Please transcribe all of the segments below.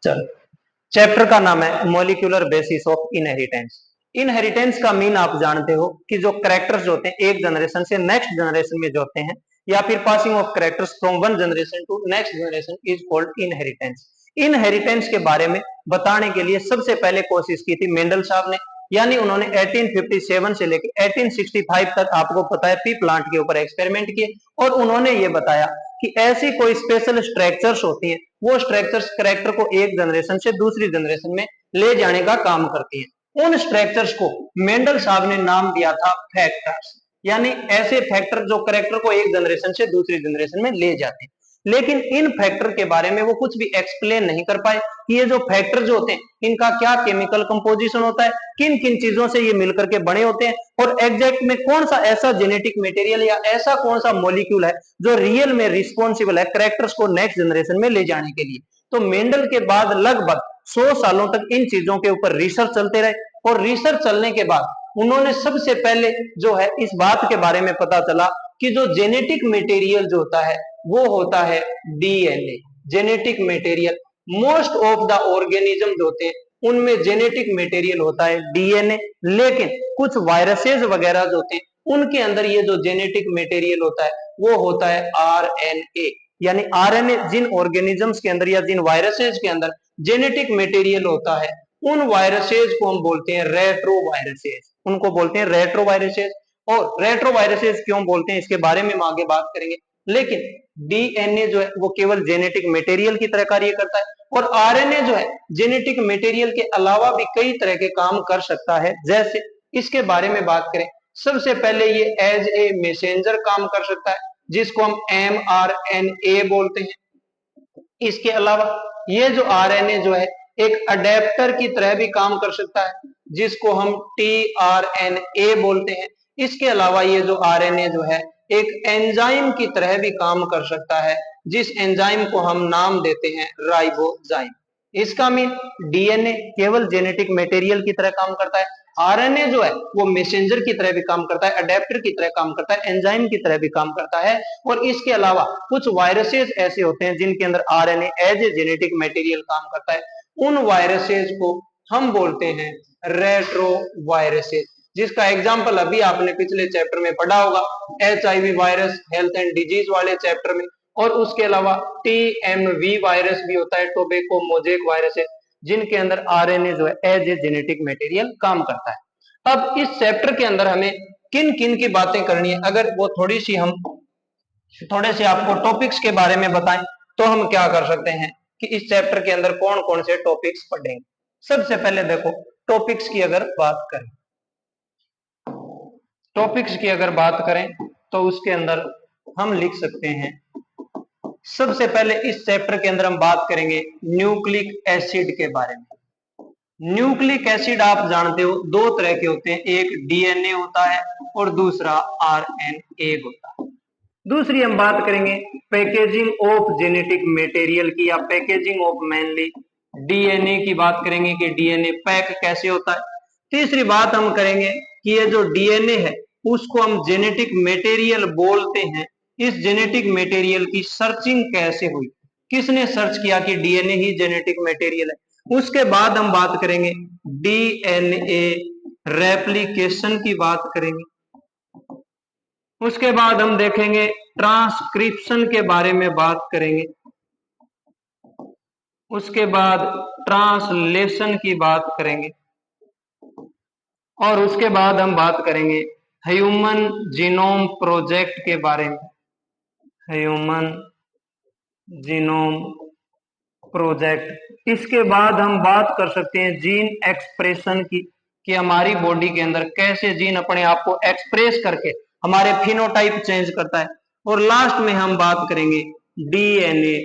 चलो, चैप्टर का नाम है molecular basis of inheritance. Inheritance का मीन आप जानते हो कि जो कैरेक्टर्स होते हैं एक जनरेशन से नेक्स्ट जनरेशन में जो होते हैं, या फिर passing of characters from one generation to next generation is called inheritance. Inheritance के बारे में बताने के लिए सबसे पहले कोशिश की थी मेंडल साहब ने, यानी उन्होंने 1857 से लेकर 1865 तक आपको पता है पी प्लांट के ऊपर एक्सपेरिमेंट किए, और उन्होंने ये बताया कि ऐसी कोई स्पेशल स्ट्रक्चर्स होती हैं, वो स्ट्रक्चर्स कैरेक्टर को एक जनरेशन से दूसरी जनरेशन में ले जाने का काम करती हैं। उन स्ट्रक्चर्स को मेंडल साहब ने नाम दिया था फैक्टर्स, यानी ऐसे फैक्टर जो कैरेक्टर को एक जनरेशन से दूसरी जनरेशन में ले जाते हैं। लेकिन इन फैक्टर के बारे में वो कुछ भी एक्सप्लेन नहीं कर पाए कि ये जो फैक्टर जो होते हैं इनका क्या केमिकल कंपोजिशन होता है, किन किन चीजों से ये मिलकर के बने होते हैं, और एग्जैक्ट में कौन सा ऐसा जेनेटिक मटेरियल या ऐसा कौन सा मॉलिक्यूल है जो रियल में रिस्पॉन्सिबल है कैरेक्टर्स को नेक्स्ट जनरेशन में ले जाने के लिए। तो मेंडल के बाद लगभग 100 सालों तक इन चीजों के ऊपर रिसर्च चलते रहे, और रिसर्च चलने के बाद उन्होंने सबसे पहले जो है इस बात के बारे में पता चला कि जो जेनेटिक मटेरियल जो होता है वो होता है DNA. Genetic material most of the organism जो होते हैं उनमें जेनेटिक मटेरियल होता है डीएनए, लेकिन कुछ वायरसेस वगैरह जो होते हैं उनके अंदर ये जो जेनेटिक मटेरियल होता है वो होता है आरएनए। यानी आरएनए जिन ऑर्गेनिजम्स के अंदर या जिन वायरसेस के अंदर जेनेटिक मटेरियल होता है उन वायरसेस को हम बोलते हैं रेट्रोवायरसेस, उनको बोलते हैं रेट्रोवायरसेस। और रेट्रोवायरसेस क्यों बोलते हैं इसके बारे में हम आगे बात करेंगे, लेकिन डीएनए जो है वो केवल जेनेटिक मटेरियल की तरह कार्य करता है, और आरएनए जो है जेनेटिक मटेरियल के अलावा भी कई तरह के काम कर सकता है। जैसे इसके बारे में बात करें, सबसे पहले ये एज ए मैसेंजर काम कर सकता है जिसको हम mRNA बोलते हैं। इसके अलावा ये जो आरएनए जो है एक अडेप्टर की तरह भी काम कर सकता है जिसको हम tRNA बोलते हैं। इसके अलावा ये जो आरएनए जो है एक एंजाइम की तरह भी काम कर सकता है जिस एंजाइम को हम नाम देते हैं राइबोजाइम। इसका मीन डीएनए केवल जेनेटिक मटेरियल की तरह काम करता है, आरएनए जो है वो मैसेंजर की तरह भी काम करता है, अडेप्टर की तरह काम करता है, एंजाइम की तरह भी काम करता है। और इसके अलावा कुछ वायरसेस ऐसे होते हैं जिनके अंदर RNA as a genetic material काम करता है, उन वायरसेस को हम बोलते हैं रेट्रोवायरसेस, जिसका एग्जाम्पल अभी आपने पिछले चैप्टर में पढ़ा होगा HIV virus health and disease वाले चैप्टर में। और उसके अलावा TMV वायरस भी होता है, टोबैको मोजेक वायरस है, जिनके अंदर आरएनए जो है एज ए जेनेटिक मटेरियल काम करता है। अब इस चैप्टर के अंदर हमें किन किन की बातें करनी है, अगर वो थोड़े से आपको टॉपिक्स के बारे में बताएं तो हम क्या कर सकते हैं कि इस चैप्टर के अंदर कौन कौन से टॉपिक्स पढ़ेंगे। सबसे पहले देखो टॉपिक्स की अगर बात करें, टॉपिक्स की अगर बात करें तो उसके अंदर हम लिख सकते हैं, सबसे पहले इस चैप्टर के अंदर हम बात करेंगे न्यूक्लिक एसिड के बारे में। न्यूक्लिक एसिड आप जानते हो दो तरह के होते हैं, एक डीएनए होता है और दूसरा आरएनए होता है। दूसरी हम बात करेंगे पैकेजिंग ऑफ जेनेटिक मटेरियल की, या पैकेजिंग ऑफ मेनली डीएनए की बात करेंगे कि डीएनए पैक कैसे होता है। तीसरी बात हम करेंगे कि ये जो डीएनए है उसको हम जेनेटिक मटेरियल बोलते हैं, इस जेनेटिक मटेरियल की सर्चिंग कैसे हुई, किसने सर्च किया कि डीएनए ही जेनेटिक मटेरियल है। उसके बाद हम बात करेंगे डीएनए रेप्लिकेशन की बात करेंगे। उसके बाद हम देखेंगे ट्रांसक्रिप्शन के बारे में बात करेंगे। उसके बाद ट्रांसलेशन की बात करेंगे, और उसके बाद हम बात करेंगे ह्यूमन जीनोम प्रोजेक्ट के बारे में, ह्यूमन जीनोम प्रोजेक्ट। इसके बाद हम बात कर सकते हैं जीन एक्सप्रेशन की, कि हमारी बॉडी के अंदर कैसे जीन अपने आप को एक्सप्रेस करके हमारे फिनोटाइप चेंज करता है। और लास्ट में हम बात करेंगे डीएनए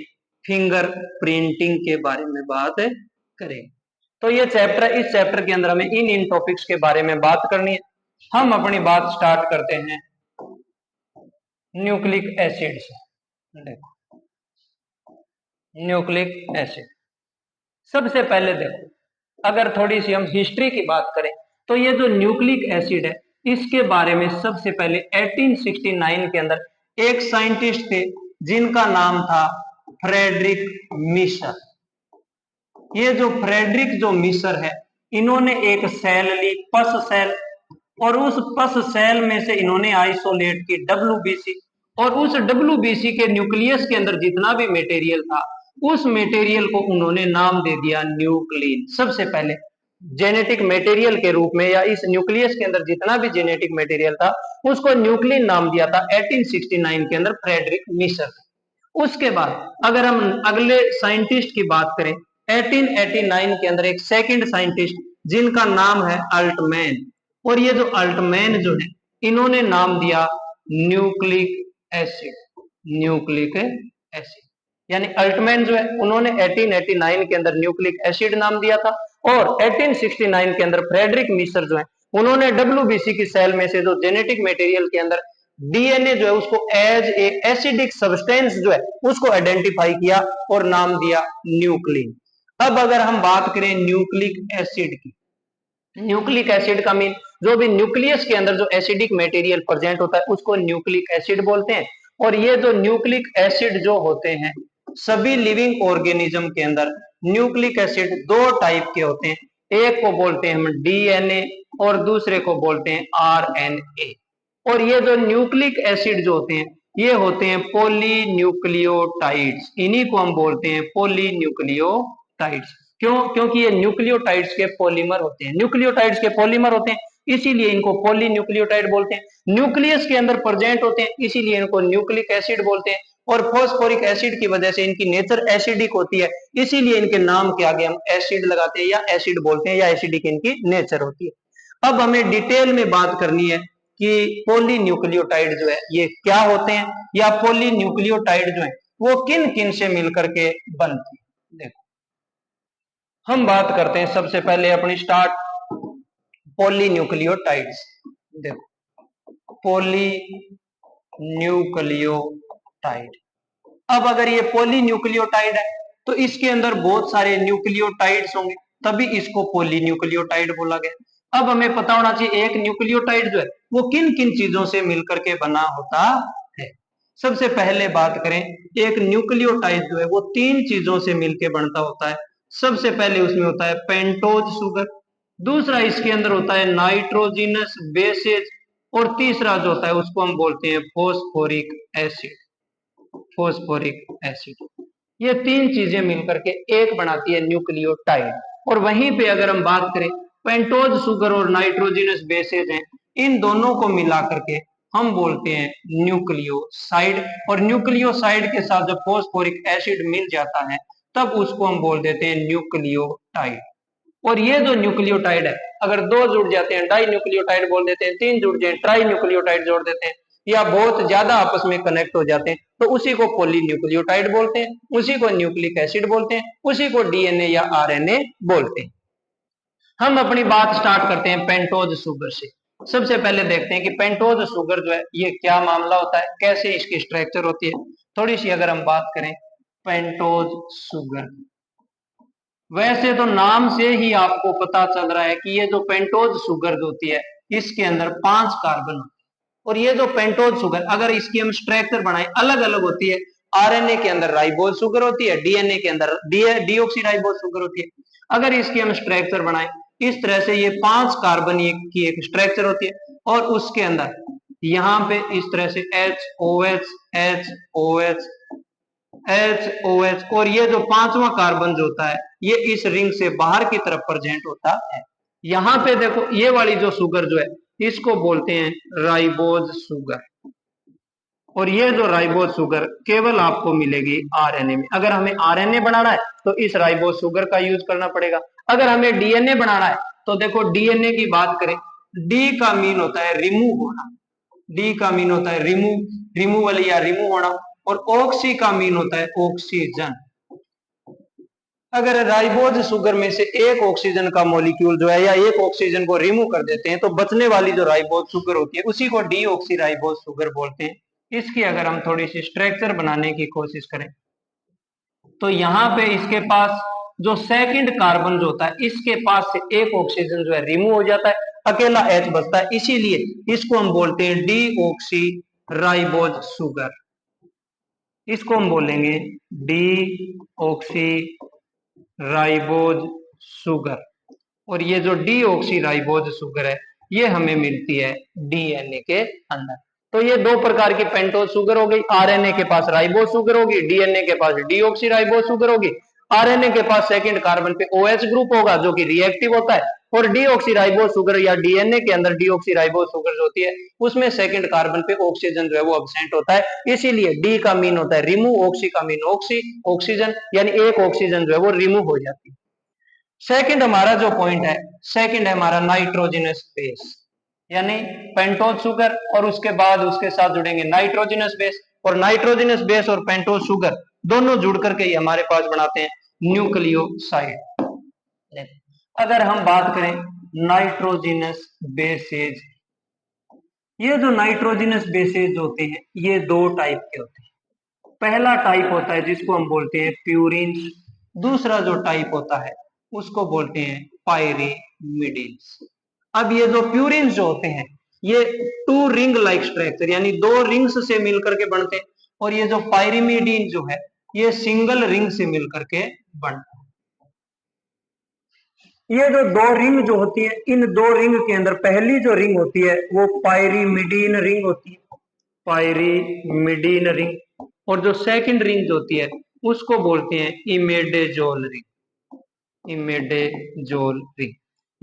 फिंगर प्रिंटिंग के बारे में बात करेंगे। तो ये चैप्टर, इस चैप्टर के अंदर हमें इन टॉपिक्स के बारे में बात करनी है। हम अपनी बात स्टार्ट करते हैं न्यूक्लिक एसिड से। देखो न्यूक्लिक एसिड, सबसे पहले देखो अगर थोड़ी सी हम हिस्ट्री की बात करें तो ये जो न्यूक्लिक एसिड है इसके बारे में सबसे पहले 1869 के अंदर एक साइंटिस्ट थे जिनका नाम था फ्रेडरिक मिशर। ये जो फ्रेडरिक जो मिसर है, इन्होंने एक सेल ली, पस सेल, और उस पस सेल में से इन्होंने आइसोलेट की WBC, और उस WBC के न्यूक्लियस के अंदर जितना भी मटेरियल था, उस मटेरियल को उन्होंने नाम दे दिया न्यूक्लिन। सबसे पहले जेनेटिक मटेरियल के रूप में, या इस न्यूक्लियस के अंदर जितना भी जेनेटिक मटेरियल था, उसको न्यूक्लिन नाम दिया था 1869 के अंदर फ्रेडरिक मिसर। उसके बाद अगर हम अगले साइंटिस्ट की बात करें, 1889 के अंदर एक सेकंड साइंटिस्ट जिनका नाम है अल्टमैन, और ये जो अल्टमैन जो है, इन्होंने नाम दिया न्यूक्लिक एसिड। न्यूक्लिक एसिड यानी अल्टमैन जो है, उन्होंने 1889 के अंदर न्यूक्लिक एसिड नाम दिया था, और 1869 के अंदर फ्रेडरिक मिसर जो है, उन्होंने WBC की सेल में से जो जेनेटिक मटेरियल के अंदर DNA जो है, उसको एज ए एसिडिक सब्सटेंस जो है, उसको आइडेंटिफाई किया और नाम दिया न्यूक्लिन। अब अगर हम बात करें न्यूक्लिक एसिड की, न्यूक्लिक एसिड का मीन जो भी न्यूक्लियस के अंदर जो एसिडिक मटेरियल प्रेजेंट होता है, उसको न्यूक्लिक एसिड बोलते हैं। और ये जो न्यूक्लिक एसिड जो होते हैं, सभी लिविंग ऑर्गेनिज्म के अंदर न्यूक्लिक एसिड दो टाइप के होते हैं। एक को बोलते हैं हम DNA, और दूसरे को बोलते हैं RNA। और ये जो न्यूक्लिक एसिड जो होते हैं, ये होते हैं पॉलीन्यूक्लियोटाइड्स, इन्हीं को हम बोलते हैं पॉलीन्यूक्लियोटाइड्स। क्यों? क्योंकि ये न्यूक्लियोटाइड्स के पॉलीमर होते हैं, न्यूक्लियोटाइड्स के पॉलीमर होते हैं, इसीलिए इनको पॉलीन्यूक्लियोटाइड बोलते हैं। न्यूक्लियस के अंदर प्रेजेंट होते हैं, इसीलिए इनको न्यूक्लिक एसिड बोलते हैं। और फॉस्फोरिक एसिड की वजह से इनकी नेचर एसिडिक होती है, इसीलिए इनके नाम के आगे हम एसिड लगाते हैं, या एसिड बोलते हैं, या एसिडिक इनकी नेचर होती है। अब हमें डिटेल में बात करनी है कि पॉलीन्यूक्लियोटाइड जो है, ये क्या होते हैं, या पॉलीन्यूक्लियोटाइड जो है, वो किन किन से मिलकर के बनती है। देखो, हम बात करते हैं सबसे पहले अपनी स्टार्ट पॉलीन्यूक्लियोटाइड्स। देखो, पॉलीन्यूक्लियोटाइड। अब अगर ये पॉलीन्यूक्लियोटाइड है, तो इसके अंदर बहुत सारे न्यूक्लियोटाइड्स होंगे, तभी इसको पॉलीन्यूक्लियोटाइड बोला गया। अब हमें पता होना चाहिए एक न्यूक्लियोटाइड जो है, वो किन किन चीजों से मिलकर के बना होता है। सबसे पहले बात करें, एक न्यूक्लियोटाइड जो है, वो तीन चीजों से मिलकर बनता होता है। सबसे पहले उसमें होता है पेंटोज शुगर, दूसरा इसके अंदर होता है नाइट्रोजिनस बेसेज, और तीसरा जो होता है उसको हम बोलते हैं फॉस्फोरिक एसिड। फॉस्फोरिक एसिड, ये तीन चीजें मिलकर के एक बनाती है न्यूक्लियोटाइड। और वहीं पे अगर हम बात करें, पेंटोज शुगर और नाइट्रोजिनस बेसेज हैं, इन दोनों को मिला करके हम बोलते हैं न्यूक्लियोसाइड। और न्यूक्लियोसाइड के साथ जब फॉस्फोरिक एसिड मिल जाता है, तब उसको हम बोल देते हैं न्यूक्लियोटाइड। और ये जो न्यूक्लियोटाइड है, अगर दो जुड़ जाते हैं डाई न्यूक्लियोटाइड बोल देते हैं, तीन जुड़ जाए ट्राई न्यूक्लियोटाइड जोड़ देते हैं, या बहुत ज्यादा आपस में कनेक्ट हो जाते हैं, तो उसी को पॉलीन्यूक्लियोटाइड बोलते हैं, उसी को न्यूक्लिक एसिड बोलते हैं, उसी को DNA या RNA बोलते हैं। हम अपनी बात स्टार्ट करते हैं पेंटोज शुगर से। सबसे पहले देखते हैं कि पेंटोज शुगर जो है, ये क्या मामला होता है, कैसे इसकी स्ट्रक्चर होती है। थोड़ी सी अगर हम बात करें पेंटोज शुगर, वैसे तो नाम से ही आपको पता चल रहा है कि ये जो पेंटोज शुगर होती है, इसके अंदर 5 कार्बन होते हैं। और ये जो पेंटोज शुगर, अगर इसकी हम स्ट्रक्चर बनाए, अलग अलग होती है। RNA के अंदर राइबोज शुगर होती है, DNA के अंदर डीऑक्सी शुगर होती है। अगर इसकी हम स्ट्रक्चर बनाए इस तरह से, ये 5 कार्बन की एक स्ट्रक्चर होती है, और उसके अंदर यहाँ पे इस तरह से HOH HOH HOH, और ये जो पांचवा कार्बन जो होता है, ये इस रिंग से बाहर की तरफ प्रेजेंट होता है। यहाँ पे देखो, ये वाली जो शुगर जो है, इसको बोलते हैं राइबोज शुगर। और ये जो राइबोज शुगर केवल आपको मिलेगी RNA में। अगर हमें RNA बनाना है, तो इस राइबोज शुगर का यूज करना पड़ेगा। अगर हमें DNA बनाना है, तो देखो DNA की बात करें, D का मीन होता है रिमूव होना, D का मीन होता है रिमूवल या रिमूव होना, और ऑक्सी का मीन होता है ऑक्सीजन। अगर राइबोज शुगर में से एक ऑक्सीजन का मॉलिक्यूल जो है, या एक ऑक्सीजन को रिमूव कर देते हैं, तो बचने वाली जो राइबोज शुगर होती है, उसी को डीऑक्सी राइबोज शुगर बोलते हैं। इसकी अगर हम थोड़ी सी स्ट्रक्चर बनाने की कोशिश करें, तो यहाँ पे इसके पास जो सेकंड कार्बन जो होता है, इसके पास से एक ऑक्सीजन जो है रिमूव हो जाता है, अकेला H बचता है, इसीलिए इसको हम बोलते हैं डीऑक्सी राइबोज शुगर। इसको हम बोलेंगे डीऑक्सी राइबोज शुगर, और ये जो डीऑक्सी राइबोज शुगर है ये हमें मिलती है डीएनए के अंदर। तो ये दो प्रकार की पेंटोज शुगर हो गई, आरएनए के पास राइबोज शुगर होगी, डीएनए के पास डीऑक्सी राइबोज शुगर होगी। आरएनए के पास सेकंड कार्बन पे ओएच ग्रुप होगा जो कि रिएक्टिव होता है, और डीऑक्सी राइबोज शुगर या डीएनए के अंदर डीऑक्सी राइबोज शुगर जो होती है उसमें सेकंड कार्बन पे ऑक्सीजन जो है वो अब्सेंट होता है, इसीलिए डी का मीन होता है रिमूव, ऑक्सी का मीन ऑक्सी ऑक्सीजन, यानी एक ऑक्सीजन जो है वो रिमूव हो जाती है। सेकंड हमारा जो पॉइंट है, सेकंड है हमारा नाइट्रोजनस बेस, यानी पेंटोज शुगर और उसके बाद उसके साथ जुड़ेंगे नाइट्रोजनस बेस, और नाइट्रोजनस बेस और पेंटोज शुगर दोनों जुड़ करके ही हमारे पास बनाते हैं न्यूक्लियोसाइड। अगर हम बात करें नाइट्रोजनस बेसेज, ये जो नाइट्रोजनस बेसेज होते हैं ये दो टाइप के होते हैं। पहला टाइप होता है जिसको हम बोलते हैं प्यूरिन्स, दूसरा जो टाइप होता है उसको बोलते हैं पायरिमिडिन्स। अब ये जो प्यूरिन्स जो होते हैं ये टू रिंग लाइक स्ट्रक्चर यानी दो रिंग्स से मिलकर के बनते हैं, और ये जो पायरिमिडीन जो है ये सिंगल रिंग से मिलकर के बनता है। ये जो दो रिंग जो होती है, इन दो रिंग के अंदर पहली जो रिंग होती है वो पायरिमिडीन रिंग होती है, पायरिमिडीन रिंग, और जो सेकंड रिंग जो होती है उसको बोलते हैं इमेडेजोल रिंग, इमेडेजोल रिंग।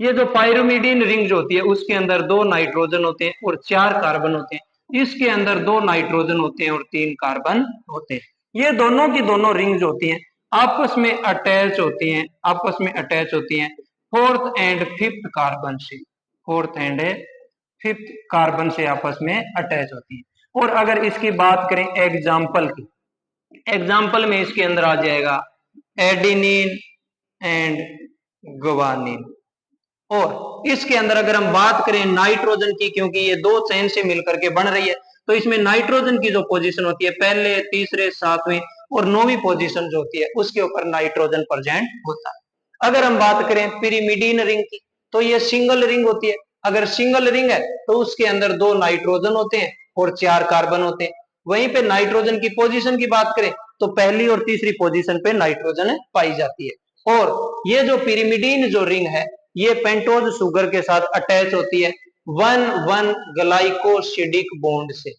ये जो पायरिमिडीन रिंग जो होती है उसके अंदर दो नाइट्रोजन होते हैं और चार कार्बन होते हैं, इसके अंदर दो नाइट्रोजन होते हैं और तीन कार्बन होते हैं। ये दोनों की दोनों रिंग जो होती हैं आपस में अटैच होती हैं, आपस में अटैच होती हैं फोर्थ एंड फिफ्थ कार्बन से, फोर्थ एंड फिफ्थ कार्बन से आपस में अटैच होती है। और अगर इसकी बात करें एग्जाम्पल की, एग्जाम्पल में इसके अंदर आ जाएगा एडिनिन एंड गुवानिन, और इसके अंदर अगर हम बात करें नाइट्रोजन की, क्योंकि ये दो चेन से मिलकर के बन रही है तो इसमें नाइट्रोजन की जो पोजीशन होती है पहले तीसरे सातवें और नौवीं पोजीशन जो होती है उसके ऊपर नाइट्रोजन प्रेजेंट होता है। अगर हम बात करें पिरिमिडीन रिंग की तो ये सिंगल रिंग होती है, अगर सिंगल रिंग है तो उसके अंदर दो नाइट्रोजन होते हैं और चार कार्बन होते हैं। वहीं पे नाइट्रोजन की पोजीशन की बात करें तो पहली और तीसरी पोजीशन पे नाइट्रोजन पाई जाती है। और ये जो पिरिमिडीन जो रिंग है ये पेंटोज शुगर के साथ अटैच होती है वन वन ग्लाइकोसिडिक बॉन्ड से।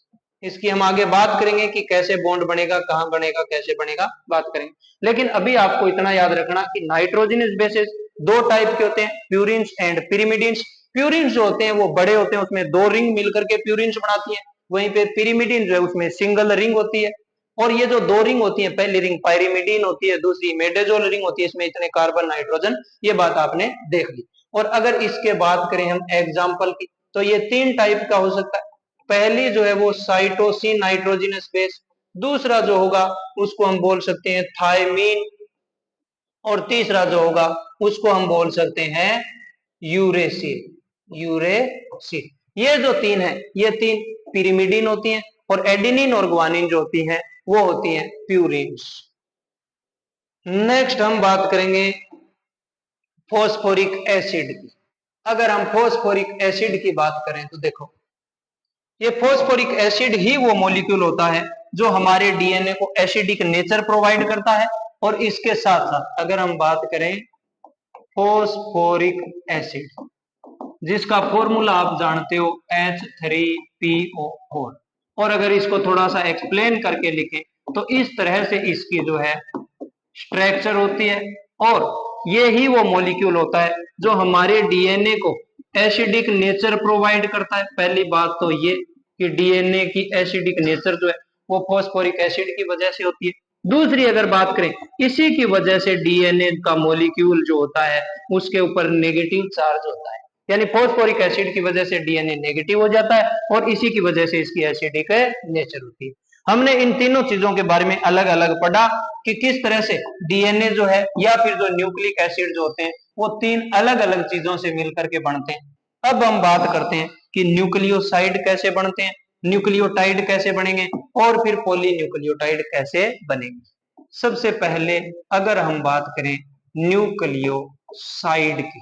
इसकी हम आगे बात करेंगे कि कैसे बॉन्ड बनेगा, कहां बनेगा, कैसे बनेगा, बात करेंगे। लेकिन अभी आपको इतना याद रखना कि नाइट्रोजनस बेसेस दो टाइप के होते हैं, प्यूरिन्स एंड पिरिमिडिन्स। प्यूरिन्स जो होते हैं वो बड़े होते हैं, उसमें दो रिंग मिलकर के प्यूरिन्स बनाती है, वहीं पे पिरिमिडिन जो है उसमें सिंगल रिंग होती है। और ये जो दो रिंग होती है, पहली रिंग पायरिमिडीन होती है, दूसरी मेडेजोल रिंग होती है, इसमें इतने कार्बन नाइट्रोजन, ये बात आपने देख ली। और अगर इसके बात करें हम एग्जाम्पल की तो ये तीन टाइप का हो सकता है। पहली जो है वो साइटोसिन नाइट्रोजनस बेस, दूसरा जो होगा उसको हम बोल सकते हैं थायमीन, और तीसरा जो होगा उसको हम बोल सकते हैं यूरेसिल, यूरेसिल। ये जो तीन है ये तीन पिरिमिडिन होती हैं, और एडिनिन और ग्वानिन जो होती हैं वो होती हैं प्यूरिन्स। नेक्स्ट हम बात करेंगे फॉस्फोरिक एसिड की। अगर हम फॉस्फोरिक एसिड की बात करें तो देखो ये फॉस्फोरिक एसिड ही वो मॉलिक्यूल होता है जो हमारे डीएनए को एसिडिक नेचर प्रोवाइड करता है। और इसके साथ साथ अगर हम बात करें फॉस्फोरिक एसिड जिसका फॉर्मूला आप जानते हो H3PO4, और अगर इसको थोड़ा सा एक्सप्लेन करके लिखें तो इस तरह से इसकी जो है स्ट्रक्चर होती है, और ये ही वो मॉलिक्यूल होता है जो हमारे डीएनए को एसिडिक नेचर प्रोवाइड करता है। पहली बात तो ये कि डीएनए की एसिडिक नेचर जो है वो फॉस्फोरिक एसिड की वजह से होती है। दूसरी अगर बात करें इसी की वजह से डीएनए का मॉलिक्यूल जो होता है उसके ऊपर नेगेटिव चार्ज होता है, यानी फॉस्फोरिक एसिड की वजह से डीएनए नेगेटिव हो जाता है और इसी की वजह से इसकी एसिडिक नेचर होती है। हमने इन तीनों चीजों के बारे में अलग अलग पढ़ा कि किस तरह से डीएनए जो है या फिर जो न्यूक्लिक एसिड जो होते हैं वो तीन अलग अलग चीजों से मिलकर के बनते हैं। अब हम बात करते हैं कि न्यूक्लियोसाइड कैसे बनते हैं, न्यूक्लियोटाइड कैसे बनेंगे, और फिर पॉलीन्यूक्लियोटाइड कैसे बनेंगे। सबसे पहले अगर हम बात करें न्यूक्लियोसाइड की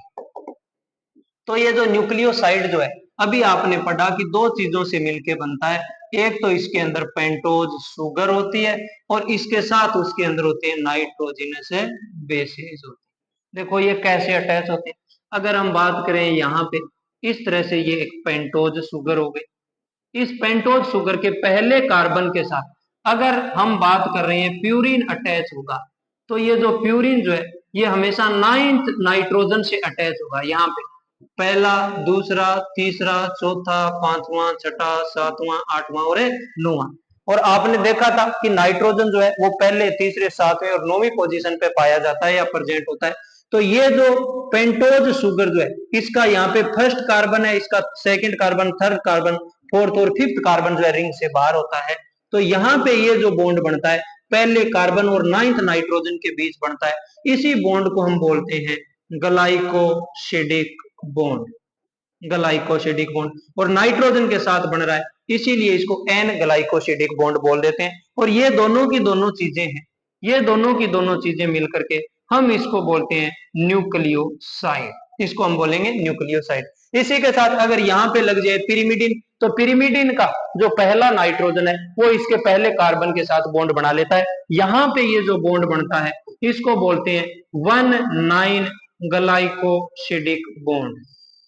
तो ये जो न्यूक्लियोसाइड जो है अभी आपने पढ़ा कि दो चीजों से मिलके बनता है, एक तो इसके अंदर पेंटोज शुगर होती है और इसके साथ उसके अंदर होते हैं नाइट्रोजनस बेसेस होते हैं। देखो ये कैसे अटैच होते हैं। अगर हम बात करें यहाँ पे, इस तरह से ये एक पेंटोज शुगर हो गई। इस पेंटोज शुगर के पहले कार्बन के साथ अगर हम बात कर रहे हैं प्यूरिन अटैच होगा, तो ये जो प्यूरिन जो है ये हमेशा 9th नाइट्रोजन से अटैच होगा। यहाँ पे पहला, दूसरा, तीसरा, चौथा, पांचवा, छठा, सातवां, आठवां और 9वां। और आपने देखा था कि नाइट्रोजन जो है वो पहले, तीसरे, सातवें और 9वीं पोजीशन पे पाया जाता है या प्रेजेंट होता है। तो ये जो पेंटोज शुगर जो है, इसका यहाँ पे फर्स्ट कार्बन है, इसका second carbon, third carbon, fourth और फिफ्थ कार्बन जो है रिंग से बाहर होता है। तो यहाँ पे ये जो बॉन्ड बनता है पहले कार्बन और 9th नाइट्रोजन के बीच बनता है। इसी बॉन्ड को हम बोलते हैं ग्लाइकोसिडिक बॉन्ड। ग्लाइकोसिडिक बॉन्ड और नाइट्रोजन के साथ बन रहा है, इसीलिए इसको एन ग्लाइकोसिडिक बॉन्ड बोल देते हैं। और ये दोनों की दोनों चीजें हैं, ये दोनों की दोनों चीजें मिलकर के हम इसको बोलते हैं न्यूक्लियोसाइड। इसको हम बोलेंगे न्यूक्लियोसाइड। इसी के साथ अगर यहाँ पे लग जाए पिरिमिडिन, तो पिरिमिडिन का जो पहला नाइट्रोजन है वो इसके पहले कार्बन के साथ बॉन्ड बना लेता है। यहाँ पे ये जो बॉन्ड बनता है इसको बोलते हैं 1,9 ग्लाइकोसिडिक बॉन्ड।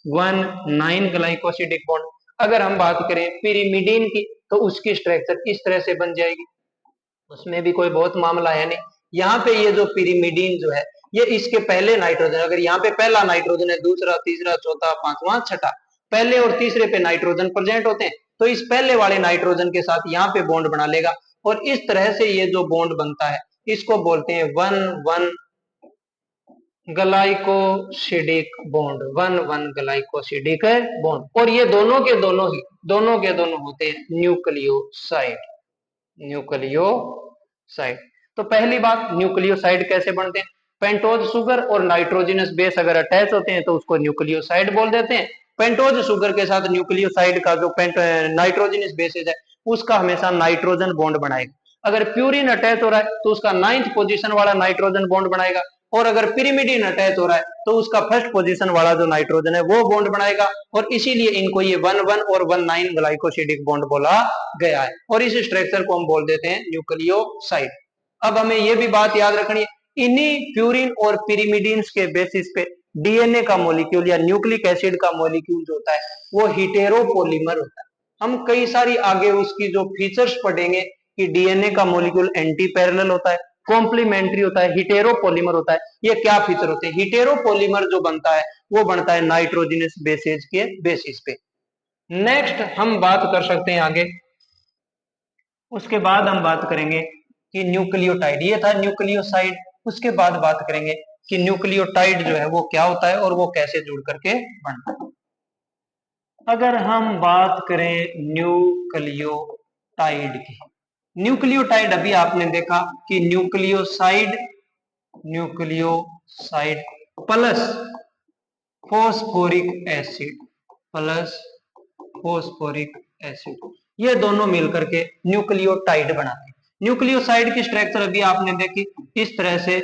1,9 glycosidic bond. अगर हम बात करें पिरिमिडीन की, तो उसकी स्ट्रक्चर इस तरह से बन जाएगी। उसमें भी कोई बहुत मामला है नहीं। यहाँ पे ये जो पिरिमिडीन जो है ये इसके पहले नाइट्रोजन, अगर यहाँ पे पहला नाइट्रोजन है, दूसरा, तीसरा, चौथा, पांचवा, छठा, पहले और तीसरे पे नाइट्रोजन प्रेजेंट होते हैं, तो इस पहले वाले नाइट्रोजन के साथ यहाँ पे बॉन्ड बना लेगा। और इस तरह से ये जो बॉन्ड बनता है इसको बोलते हैं 1,1 ग्लाइकोसिडिक बॉन्ड। 1,1 glycosidic bond. और ये दोनों के दोनों होते हैं न्यूक्लियोसाइड। न्यूक्लियोसाइड। तो पहली बात, न्यूक्लियोसाइड कैसे बनते हैं? पेंटोज शुगर और नाइट्रोजनस बेस अगर अटैच होते हैं तो उसको न्यूक्लियोसाइड बोल देते हैं। पेंटोज शुगर के साथ न्यूक्लियोसाइड का जो नाइट्रोजनस बेसिस है उसका हमेशा नाइट्रोजन बॉन्ड बनाएगा। अगर प्यूरिन अटैच हो रहा है तो उसका 9th पोजीशन वाला नाइट्रोजन बॉन्ड बनाएगा। और अगर पिरिमिडिन अटैच हो रहा है तो उसका फर्स्ट पोजीशन वाला जो नाइट्रोजन है वो बॉन्ड बनाएगा। और इसीलिए इनको ये 1,1 और 1,9 ग्लाइकोसिडिक बॉन्ड बोला गया है। और इस स्ट्रक्चर को हम बोल देते हैं न्यूक्लियोसाइड। अब हमें यह भी बात याद रखनी है, इन्हीं प्यूरिन और पिरिमिडिन्स के बेसिस पे डीएनए का मॉलिक्यूल या न्यूक्लिक एसिड का मॉलिक्यूल जो होता है वो हिटेरोपोलीमर होता है। हम कई सारी आगे उसकी जो फीचर्स पढ़ेंगे कि डीएनए का मॉलिक्यूल एंटी पैरेलल होता है, कॉम्प्लीमेंट्री होता है, हिटेरोपोलीमर होता है। ये क्या फीचर होते हैं? हिटेरोपोलीमर जो बनता है वो बनता है नाइट्रोजनस बेसेज के बेसिस पे। नेक्स्ट हम बात कर सकते हैं आगे, उसके बाद हम बात करेंगे कि न्यूक्लियोटाइड, ये था न्यूक्लियोसाइड। उसके बाद बात करेंगे कि न्यूक्लियोटाइड जो है वो क्या होता है और वो कैसे जुड़ करके बनता है। अगर हम बात करें न्यूक्लियोटाइड की, न्यूक्लियोटाइड अभी आपने देखा कि nucleoside plus phosphoric acid, plus phosphoric acid, ये दोनों मिलकर के न्यूक्लियोटाइड बनाते हैं। न्यूक्लियोसाइड की स्ट्रक्चर अभी आपने देखी, इस तरह से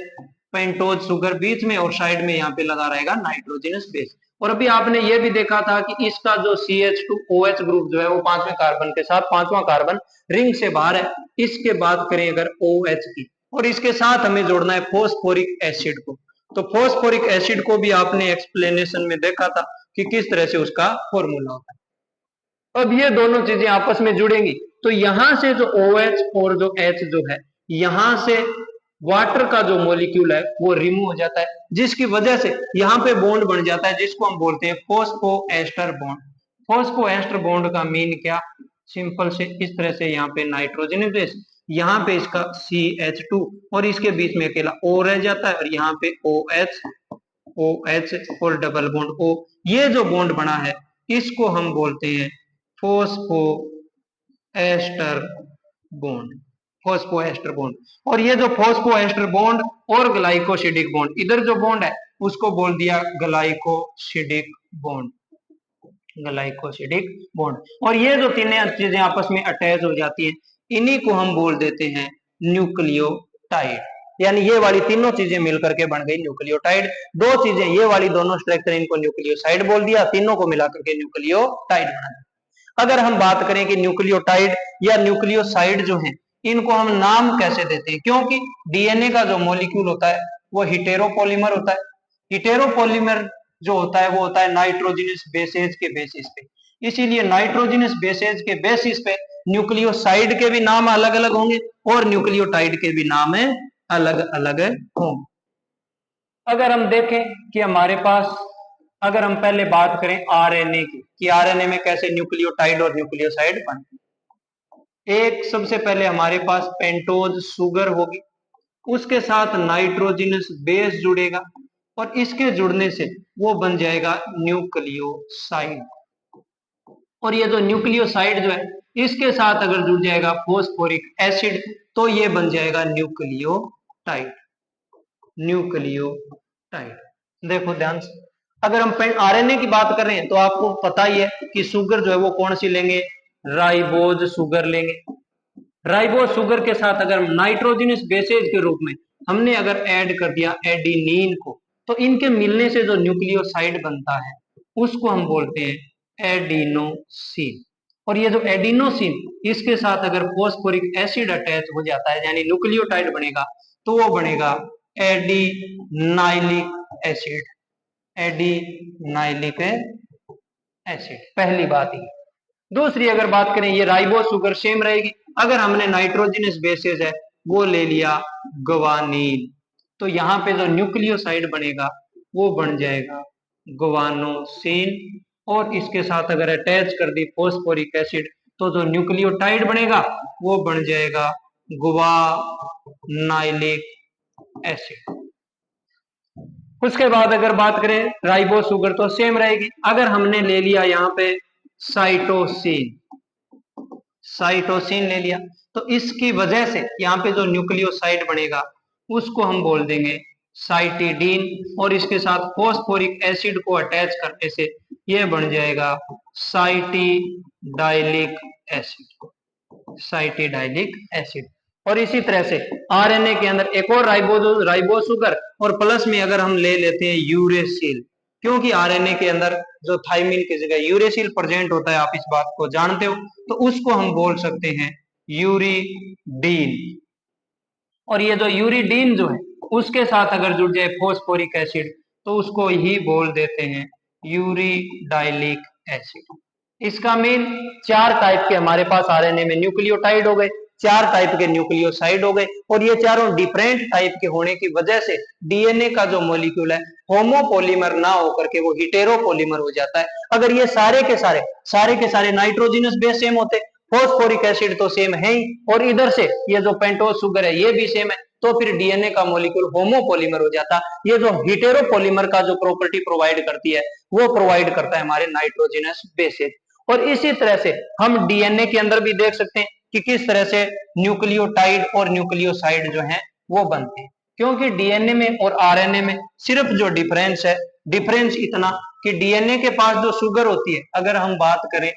पेंटोज शुगर बीच में और साइड में यहाँ पे लगा रहेगा नाइट्रोजनस बेस। और अभी आपने ये भी देखा था कि इसका जो CH2OH ग्रुप जो है वो 5वें कार्बन के साथ, 5वां कार्बन रिंग से बाहर है। इसके बात करें अगर OH की, और इसके साथ हमें जोड़ना है फोस्फोरिक एसिड को। तो फोस्फोरिक एसिड को भी आपने एक्सप्लेनेशन में देखा था कि किस तरह से उसका फॉर्मूला होता है। अब ये दोनों चीजें आपस में जुड़ेंगी तो यहां से जो OH और जो H जो है, यहां से वाटर का जो मॉलिक्यूल है वो रिमूव हो जाता है, जिसकी वजह से यहाँ पे बॉन्ड बन जाता है जिसको हम बोलते हैं फोस्फोएस्टर बॉन्ड। फोस्फोएस्टर बॉन्ड का मीन क्या? सिंपल से इस तरह से यहाँ पे नाइट्रोजन बेस, यहाँ पे इसका CH2 और इसके बीच में अकेला O रह जाता है, और यहाँ पे OH और डबल बॉन्ड O। ये जो बॉन्ड बना है इसको हम बोलते हैं फोस्फोएस्टर बॉन्ड। फोस्फोएस्टर बॉन्ड। और ये जो फोस्फोएस्टर बॉन्ड और ग्लाइकोसिडिक बॉन्ड, इधर जो बॉन्ड है उसको बोल दिया ग्लाइकोसिडिक बॉन्ड। Glycosidic bond. और ये जो तीनों चीजें आपस में अटैच हो जाती हैं, इन्हीं को हम बोल देते हैं न्यूक्लियोटाइड। यानी ये वाली तीनों चीजें मिलकर के बन गई न्यूक्लियोटाइड। दो चीजें, ये वाली दोनों स्ट्रक्चर, इनको न्यूक्लियोसाइड बोल दिया, तीनों को मिलाकर के न्यूक्लियोटाइड बना दिया। अगर हम बात करें कि न्यूक्लियोटाइड या न्यूक्लियोसाइड जो है, इनको हम नाम कैसे देते हैं? क्योंकि डीएनए का जो मॉलिक्यूल होता है वो हिटेरोपॉलीमर होता है। हिटेरोपॉलीमर जो होता है वो होता है नाइट्रोजनस बेसेज के बेसिस पे। इसीलिए नाइट्रोजनस बेसेज के बेसिस पे न्यूक्लियोसाइड के भी नाम अलग अलग होंगे और न्यूक्लियोटाइड के भी नाम अलग अलग होंगे। अगर हम देखें कि हमारे पास, अगर हम पहले बात करें आरएनए की, कि आरएनए में कैसे न्यूक्लियोटाइड और न्यूक्लियोसाइड बनते हैं। एक सबसे पहले हमारे पास पेंटोज शुगर होगी, उसके साथ नाइट्रोजनस बेस जुड़ेगा और इसके जुड़ने से वो बन जाएगा न्यूक्लियोसाइड। और ये जो न्यूक्लियोसाइड जो है इसके साथ अगर जुड़ जाएगा फॉस्फोरिक एसिड तो ये बन जाएगा न्यूक्लियोटाइड। न्यूक्लियोटाइड देखो ध्यान से, अगर हम आरएनए की बात कर रहे हैं तो आपको पता ही है कि शुगर जो है वो कौन सी लेंगे, राइबोज शुगर लेंगे। राइबोज शुगर के साथ अगर नाइट्रोजनस बेसेज के रूप में हमने अगर ऐड कर दिया एडिनिन को, तो इनके मिलने से जो न्यूक्लियोसाइड बनता है उसको हम बोलते हैं एडिनोसिन। और ये जो एडिनोसिन, इसके साथ अगर फॉस्फोरिक एसिड अटैच हो जाता है यानी न्यूक्लियोटाइड बनेगा तो वो बनेगा एडिनाइलिक एसिड। एडिनाइलिक एसिड, पहली बात ही। दूसरी अगर बात करें, ये राइबोज शुगर सेम रहेगी। अगर हमने नाइट्रोजनस बेसेस है वो ले लिया ग्वानीन, तो यहाँ पे जो न्यूक्लियोसाइड बनेगा वो बन जाएगा ग्वानोसिन। और इसके साथ अगर अटैच कर दी फॉस्फोरिक एसिड तो जो न्यूक्लियोटाइड बनेगा वो बन जाएगा गुआनाइलिक एसिड। उसके बाद अगर बात करें राइबोज शुगर तो सेम रहेगी। अगर हमने ले लिया यहाँ पे साइटोसिन, साइटोसिन ले लिया तो इसकी वजह से यहाँ पे जो न्यूक्लियोसाइड बनेगा उसको हम बोल देंगे साइटिडीन। और इसके साथ फॉस्फोरिक एसिड को अटैच करने से ये बन जाएगा साइटिडाइलिक एसिड। Cytidylic acid. और इसी तरह से आरएनए के अंदर एक और राइबोज शुगर और प्लस में अगर हम ले लेते हैं यूरेसिल, क्योंकि आरएनए के अंदर जो थाइमिन की जगह यूरेसिल प्रेजेंट होता है, आप इस बात को जानते हो, तो उसको हम बोल सकते हैं यूरिडीन। और ये जो यूरिडीन जो है उसके साथ अगर जुड़ जाए फॉस्फोरिक एसिड तो उसको ही बोल देते हैं यूरिडाइलिक एसिड। इसका मीन चार टाइप के हमारे पास आरएनए में न्यूक्लियोटाइड हो गए, चार टाइप के न्यूक्लियोसाइड हो गए। और ये चारों डिफरेंट टाइप के होने की वजह से डीएनए का जो मॉलिक्यूल है होमोपोलीमर ना होकर के वो हिटेरोपोलीमर हो जाता है। अगर ये सारे के सारे नाइट्रोजनस बेस सेम होते, फॉस्फोरिक एसिड तो सेम है ही, और इधर से ये जो पेंटोज शुगर है ये भी सेम है, तो फिर डीएनए का मॉलिक्यूल होमोपोलीमर हो जाता। ये जो हिटेरोपोलीमर का जो प्रॉपर्टी प्रोवाइड करती है वो प्रोवाइड करता है हमारे नाइट्रोजनस बेसेस। और इसी तरह से हम डीएनए के अंदर भी देख सकते हैं कि किस तरह से न्यूक्लियोटाइड और न्यूक्लियोसाइड जो हैं वो बनते हैं। क्योंकि डीएनए में और आरएनए में सिर्फ जो डिफरेंस है, डिफरेंस इतना कि डीएनए के पास जो शुगर होती है, अगर हम बात करें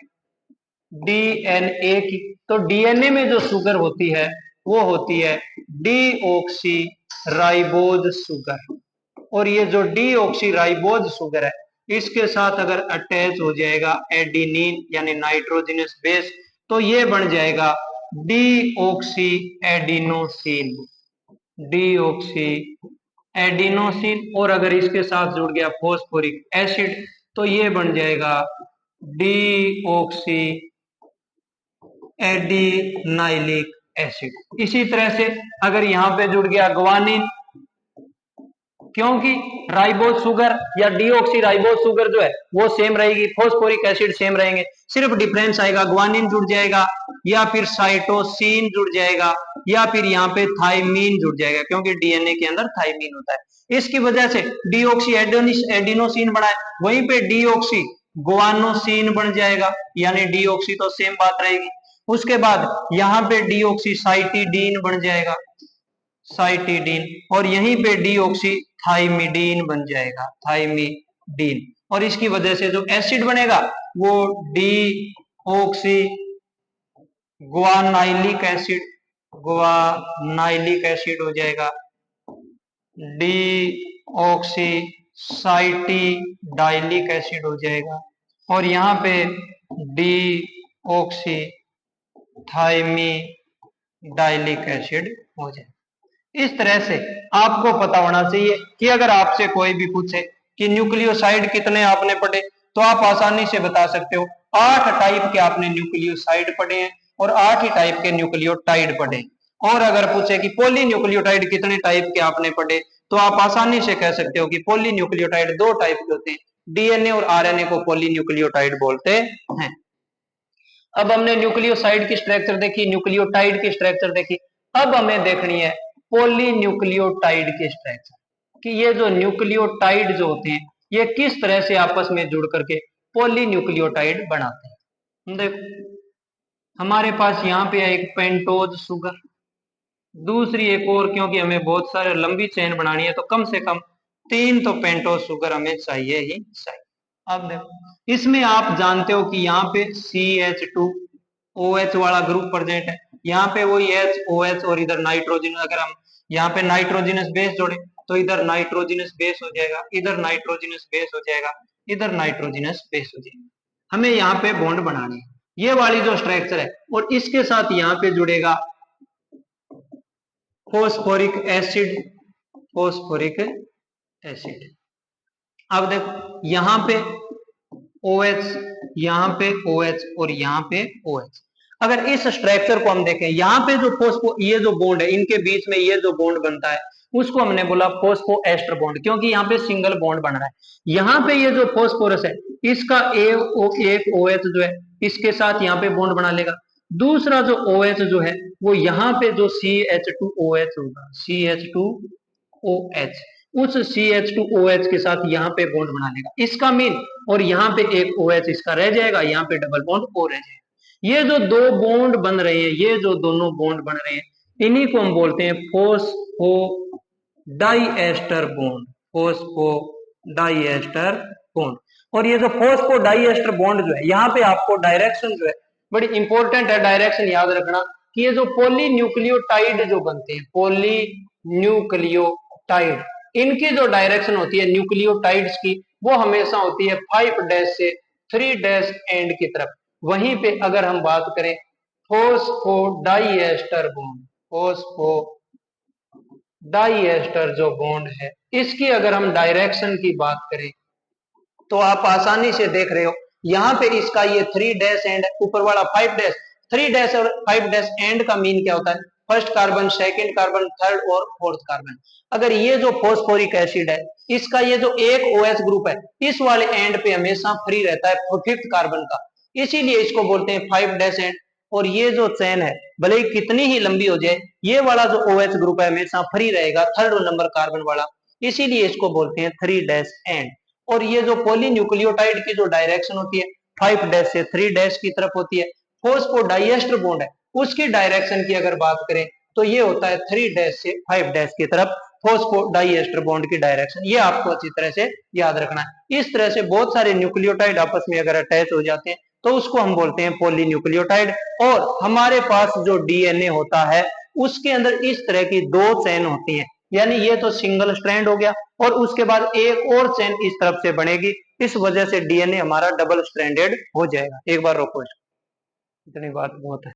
डीएनए की, तो डीएनए में जो शुगर होती है वो होती है डीऑक्सी राइबोज शुगर। और ये जो डीऑक्सी राइबोज शुगर है इसके साथ अगर अटैच हो जाएगा एडिनिन यानी नाइट्रोजनस बेस तो ये बन जाएगा डीऑक्सी एडिनोसिन। Deoxy adenosine. और अगर इसके साथ जुड़ गया फॉस्फोरिक एसिड तो ये बन जाएगा डीऑक्सी एडिनाइलिक एसिड। इसी तरह से अगर यहाँ पे जुड़ गया ग्वानिन, क्योंकि राइबोज शुगर या डीऑक्सी राइबोज शुगर जो है वो सेम रहेगी, फॉस्फोरिक एसिड सेम रहेंगे, सिर्फ डिफरेंस आएगा ग्वानिन जुड़ जाएगा या फिर साइटोसिन जुड़ जाएगा या फिर यहाँ पे थाइमीन जुड़ जाएगा, क्योंकि डीएनए के अंदर थाइमीन होता है। इसकी वजह से डीऑक्सी एडिनोसिन बना है, वहीं पे डीऑक्सी ग्वानोसिन बन जाएगा, यानी डीऑक्सी तो सेम बात रहेगी। उसके बाद यहाँ पे डीऑक्सी साइटिडीन बन जाएगा, साइटिडीन। और यहीं पे डीऑक्सी थाइमिडीन बन जाएगा, थाइमिडीन। और इसकी वजह से जो एसिड बनेगा वो डीऑक्सी ग्वानाइलिक एसिड, ग्वानाइलिक एसिड हो जाएगा, डीऑक्सी साइटिडाइलिक एसिड हो जाएगा, और यहाँ पे डीऑक्सी थाइमिडाइलिक एसिड हो जाएगा। इस तरह से आपको पता होना चाहिए कि अगर आपसे कोई भी पूछे कि न्यूक्लियोसाइड कितने आपने पढ़े, तो आप आसानी से बता सकते हो 8 टाइप के आपने न्यूक्लियोसाइड पढ़े हैं और 8 ही टाइप के न्यूक्लियोटाइड पढ़े। और अगर पूछे कि पॉलीन्यूक्लियोटाइड कितने टाइप के आपने पढ़े, तो आप आसानी से कह सकते हो कि पॉलीन्यूक्लियोटाइड 2 टाइप के होते हैं, डीएनए और आरएनए को पॉलीन्यूक्लियोटाइड बोलते हैं। अब हमने न्यूक्लियोसाइड की स्ट्रक्चर देखी, न्यूक्लियोटाइड की स्ट्रक्चर देखी। अब हमें देखनी है पॉलीन्यूक्लियोटाइड की स्ट्रक्चर, कि ये जो न्यूक्लियोटाइड जो होते हैं ये किस तरह से आपस में जुड़ करके पॉलीन्यूक्लियोटाइड बनाते हैं। देखो हमारे पास यहाँ पे है एक पेंटोज शुगर, दूसरी एक और, क्योंकि हमें बहुत सारे लंबी चेन बनानी है तो कम से कम 3 तो पेंटोज शुगर हमें चाहिए ही चाहिए। अब देखो इसमें आप जानते हो कि यहाँ पे CH2OH वाला ग्रुप प्रेजेंट है, यहाँ पे वही HOH और इधर नाइट्रोजन, अगर हम यहाँ पे नाइट्रोजनस बेस जोड़े तो इधर नाइट्रोजनस बेस हो जाएगा, इधर नाइट्रोजनस बेस हो जाएगा, इधर नाइट्रोजनस बेस हो जाएगा। हमें यहाँ पे बॉन्ड बनाने है, ये वाली जो स्ट्रक्चर है, और इसके साथ यहाँ पे जुड़ेगा फॉस्फोरिक एसिड, फॉस्फोरिक एसिड। अब देखो यहाँ पे OH, यहाँ पे OH और यहाँ पे OH। अगर इस स्ट्रक्चर को हम देखें, यहाँ पे जो फॉस्फो, ये जो बॉन्ड है इनके बीच में ये जो बॉन्ड बनता है उसको हमने बोला फॉस्फो एस्टर बॉन्ड, क्योंकि यहाँ पे सिंगल बॉन्ड बन रहा है। यहाँ पे ये जो फॉस्फोरस है इसका एक OH जो है इसके साथ यहाँ पे बॉन्ड बना लेगा, दूसरा जो OH जो है वो यहाँ पे जो CH2OH होगा, CH2OH, उस CH2OH के साथ यहाँ पे बॉन्ड बना लेगा, इसका मीन, और यहाँ पे एक OH इसका रह जाएगा, यहाँ पे डबल बॉन्ड और रह जाएगा। ये जो दो बॉन्ड बन रहे हैं, ये जो दोनों बॉन्ड बन रहे हैं इन्हीं को हम बोलते हैं phospho diester bond, phospho diester bond. और ये जो फॉस्फो डाइएस्टर बॉन्ड जो है यहाँ पे आपको डायरेक्शन जो है बड़ी इंपॉर्टेंट है, डायरेक्शन याद रखना कि ये जो पॉलीन्यूक्लियोटाइड जो बनते हैं, पॉलीन्यूक्लियोटाइड, इनकी जो डायरेक्शन होती है न्यूक्लियोटाइड्स की वो हमेशा होती है 5 डैश से 3 डैश एंड की तरफ। वहीं पे अगर हम बात करें फोस्फोडाइएस्टर बॉन्ड, फोस्फोडाइएस्टर जो बॉन्ड है इसकी अगर हम डायरेक्शन की बात करें तो आप आसानी से देख रहे हो यहाँ पे इसका ये 3 डैश एंड, ऊपर वाला 5 डैश, 3 डैश और 5 डैश एंड का मीन क्या होता है, first carbon, second carbon, third और फोर्थ कार्बन। अगर ये जो फॉस्फोरिक एसिड है इसका ये जो एक OH ग्रुप है इस वाले एंड पे हमेशा फ्री रहता है फिफ्थ कार्बन का, इसीलिए इसको बोलते हैं 5 डैश एंड। और ये जो चेन है भले ही कितनी ही लंबी हो जाए ये वाला जो OH ग्रुप है हमेशा फ्री रहेगा, थर्ड नंबर कार्बन वाला, इसीलिए इसको बोलते हैं 3 डैश एंड। और ये जो पॉलीन्यूक्लियोटाइड की जो डायरेक्शन होती है 5 डैश से 3 डैश की तरफ होती है, फॉस्फोडाइएस्टर बॉन्ड है उसकी डायरेक्शन की अगर बात करें तो ये होता है 3 डैश से 5 डैश की तरफ, फॉस्फोडाइएस्टर बॉन्ड की डायरेक्शन, ये आपको अच्छी तरह से याद रखना है। इस तरह से बहुत सारे न्यूक्लियोटाइड आपस में अगर अटैच हो जाते हैं तो उसको हम बोलते हैं पॉलीन्यूक्लियोटाइड। और हमारे पास जो डीएनए होता है उसके अंदर इस तरह की 2 चेन होती हैं, यानी ये तो सिंगल स्ट्रैंड हो गया और उसके बाद एक और चेन इस तरफ से बनेगी, इस वजह से डीएनए हमारा डबल स्ट्रैंडेड हो जाएगा। एक बार रोको, इतनी बात बहुत है।